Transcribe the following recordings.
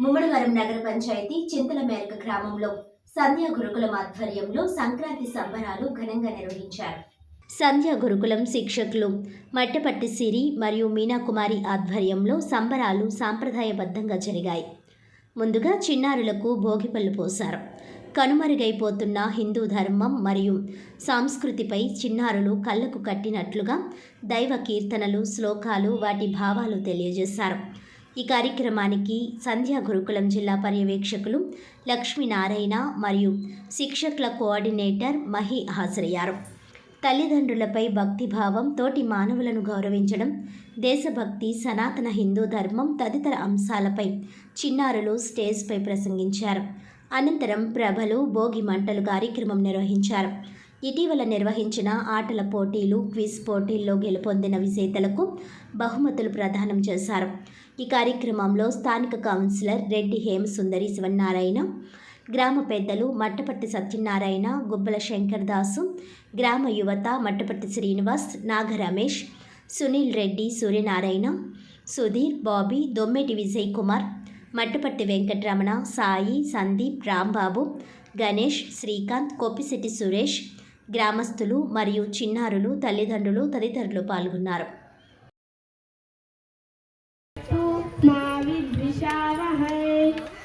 ముమ్మడివరం నగర పంచాయతీ చింతలమేరక గ్రామంలో సంధ్యా గురుకులం ఆధ్వర్యంలో సంక్రాంతి సంబరాలు ఘనంగా నిర్వహించారు. సంధ్యా గురుకులం శిక్షకులు మట్టపట్టి సిరి మరియు మీనాకుమారి ఆధ్వర్యంలో సంబరాలు సాంప్రదాయబద్ధంగా జరిగాయి. ముందుగా చిన్నారులకు భోగిపళ్ళు పోశారు. కనుమరుగైపోతున్న హిందూ ధర్మం మరియు సంస్కృతిపై చిన్నారులు కళ్ళకు కట్టినట్లుగా దైవ కీర్తనలు, శ్లోకాలు, వాటి భావాలు తెలియజేశారు. ఈ కార్యక్రమానికి సంధ్యా గురుకులం జిల్లా పర్యవేక్షకులు లక్ష్మీనారాయణ మరియు శిక్షకుల కోఆర్డినేటర్ మహి హాజరయ్యారు. తల్లిదండ్రులపై భక్తిభావం, తోటి మానవులను గౌరవించడం, దేశభక్తి, సనాతన హిందూ ధర్మం తదితర అంశాలపై చిన్నారులు స్టేజ్పై ప్రసంగించారు. అనంతరం ప్రభలు, భోగి మంటలు కార్యక్రమం నిర్వహించారు. ఇటీవల నిర్వహించిన ఆటల పోటీలు, క్విజ్ పోటీల్లో గెలుపొందిన విజేతలకు బహుమతులు ప్రదానం చేశారు. ఈ కార్యక్రమంలో స్థానిక కౌన్సిలర్ రెడ్డి హేమసుందరి శివనారాయణ, గ్రామ పెద్దలు మట్టపట్టి సత్యనారాయణ, గుబ్బల శంకర్ దాసు, గ్రామ యువత మట్టపట్టి శ్రీనివాస్, నాగ రమేష్, సునీల్ రెడ్డి, సూర్యనారాయణ, సుధీర్, బాబీ, దొమ్మెటి విజయ్ కుమార్, మట్టపట్టి వెంకటరమణ, సాయి, సందీప్, రాంబాబు, గణేష్, శ్రీకాంత్, కొప్పిశెట్టి సురేష్, గ్రామస్తులు మరియు చిన్నారులు, తల్లిదండ్రులు తదితరులు పాల్గొన్నారు.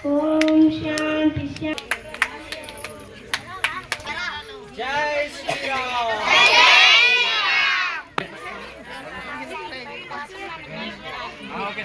ఓం శాంతి జై శ్రీరామ్. ఓకే